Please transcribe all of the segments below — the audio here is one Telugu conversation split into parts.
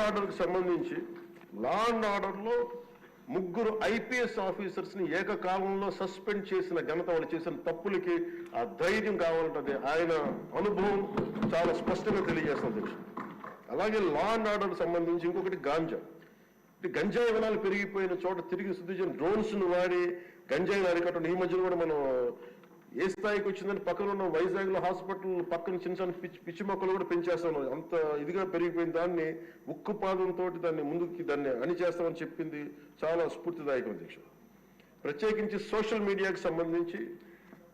ఆర్డర్కి సంబంధించి లా అండ్ ఆర్డర్లో 3 IPS ఆఫీసర్స్ని ఏకకాలంలో సస్పెండ్ చేసిన ఘనత, వాళ్ళు చేసిన తప్పులకి ఆ ధైర్యం కావాలంటే ఆయన అనుభవం చాలా స్పష్టంగా తెలియజేస్తుంది. అలాగే లా అండ్ ఆర్డర్కి సంబంధించి ఇంకొకటి గంజాయి వనాలు పెరిగిపోయిన చోట తిరిగి శుద్ధి డ్రోన్స్ను వాడి గంజాయిని అరికట్టడం. ఈ మధ్యలో కూడా మనం ఏ స్థాయికి వచ్చిందని పక్కన ఉన్న వైజాగ్లో హాస్పిటల్ పక్కన చిన్న చిన్న పిచ్చి మొక్కలు కూడా పెంచేస్తాం. అంత ఇదిగా పెరిగిపోయిన దాన్ని ఉక్కుపాదంతో దాన్ని అణిచేస్తామని చెప్పింది చాలా స్ఫూర్తిదాయకం అధ్యక్ష. ప్రత్యేకించి సోషల్ మీడియాకి సంబంధించి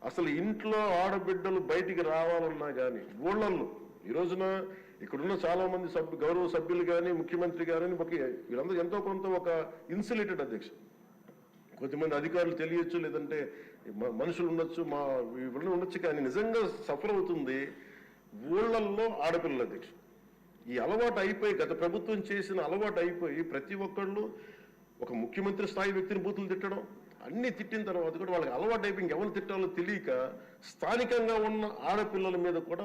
అసలు ఇంట్లో ఆడబిడ్డలు బయటికి రావాలన్నా కానీ ఊళ్ళల్లో ఈ రోజున ఇక్కడున్న చాలా మంది గౌరవ సభ్యులు కానీ ముఖ్యమంత్రి కానీ వీళ్ళందరూ ఎంతో కొంత ఒక ఇన్సులేటెడ్ అధ్యక్ష. కొంతమంది అధికారులు తెలియచ్చు, లేదంటే మనుషులు ఉండొచ్చు, వీళ్ళు ఉండొచ్చు, కానీ నిజంగా సఫర్ అవుతుంది ఊళ్ళల్లో ఆడపిల్లల అధ్యక్ష. ఈ అలవాటు అయిపోయి, గత ప్రభుత్వం చేసిన అలవాటు అయిపోయి ప్రతి ఒక్కళ్ళు ఒక ముఖ్యమంత్రి స్థాయి వ్యక్తిని బూతులు తిట్టడం, అన్ని తిట్టిన తర్వాత కూడా వాళ్ళకి అలవాటు అయిపోయి ఇంకెవరు తిట్టాలో తెలియక స్థానికంగా ఉన్న ఆడపిల్లల మీద కూడా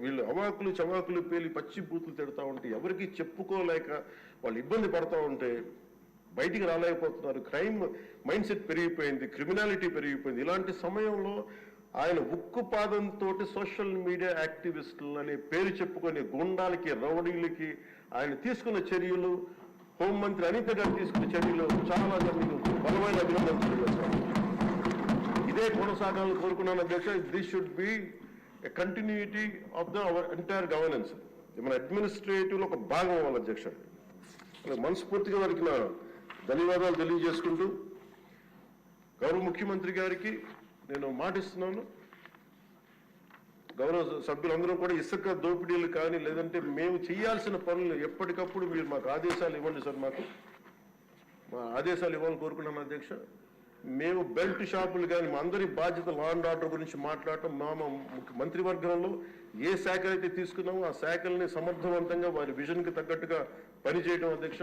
వీళ్ళు అవాకులు చవాకులు పేలి పచ్చి బూతులు తిడతా ఉంటే ఎవరికి చెప్పుకోలేక వాళ్ళు ఇబ్బంది పడతా ఉంటే బయటికి రాలేకపోతున్నారు. క్రైమ్ మైండ్ సెట్ పెరిగిపోయింది, క్రిమినాలిటీ పెరిగిపోయింది. ఇలాంటి సమయంలో ఆయన ఉక్కుపాదంతో సోషల్ మీడియా యాక్టివిస్టులు అనే పేరు చెప్పుకొని గుండాలకి రౌడీలకి ఆయన తీసుకున్న చర్యలు, హోంమంత్రి అనిత గారు తీసుకున్న చర్యలు చాలా బలమైన అభినందనలు తెలియజేస్తాను. ఇదే కొనసాగాలని కోరుకున్నాను అధ్యక్ష. This should be a continuity of our entire governance. మన అడ్మినిస్ట్రేటివ్ లో ఒక భాగం అవ్వాలి అధ్యక్ష. మనస్ఫూర్తిగా వారికి నా ధన్యవాదాలు తెలియజేసుకుంటూ గౌరవ ముఖ్యమంత్రి గారికి నేను మాటిస్తున్నాను, గౌరవ సభ్యులందరూ కూడా ఇసుక దోపిడీలు కానీ లేదంటే మేము చేయాల్సిన పనులు ఎప్పటికప్పుడు మీరు మాకు ఆదేశాలు ఇవ్వండి సార్. మా ఆదేశాలు ఇవ్వాలని కోరుకున్నాను అధ్యక్ష. మేము బెల్ట్ షాపులు కానీ మా అందరి బాధ్యత లా అండ్ ఆర్డర్ గురించి మాట్లాడటం, మంత్రివర్గంలో ఏ శాఖలు అయితే తీసుకున్నామో ఆ శాఖల్ని సమర్థవంతంగా వారి విజన్కి తగ్గట్టుగా పనిచేయడం అధ్యక్ష.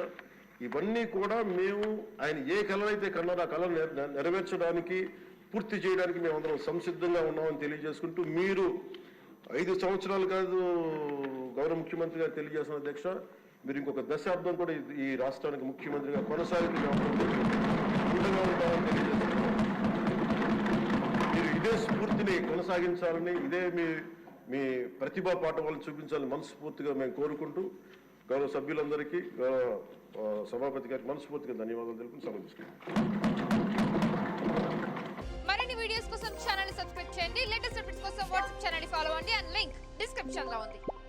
ఇవన్నీ కూడా మేము ఆయన ఏ కళనైతే కన్నారో ఆ కళను నెరవేర్చడానికి, పూర్తి చేయడానికి మేమందరం సంసిద్ధంగా ఉన్నామని తెలియజేసుకుంటూ, మీరు 5 సంవత్సరాలు కాదు గౌరవ ముఖ్యమంత్రి గారు తెలియజేస్తున్న అధ్యక్ష, మీరు ఇంకొక దశాబ్దం కూడా ఈ రాష్ట్రానికి ముఖ్యమంత్రిగా కొనసాగుతూ మీరు ఇదే స్ఫూర్తిని కొనసాగించాలని, ఇదే మీ ప్రతిభా పాఠవాలను చూపించాలని మనస్ఫూర్తిగా మేము కోరుకుంటూ గౌరవ సభ్యులందరికీ, గౌరవ సభాపతి గారికి మనస్ఫూర్తిగా ధన్యవాదాలు తెలుపుతూ సమర్పిస్తున్నాను. మరిన్ని వీడియోస్ కోసం ఛానల్ సబ్స్క్రైబ్ చేయండి. లేటెస్ట్ అప్డేట్స్ కోసం వాట్సాప్ ఛానల్ ఫాలో అవ్వండి. అండ్ లింక్ డిస్క్రిప్షన్ లో ఉంది.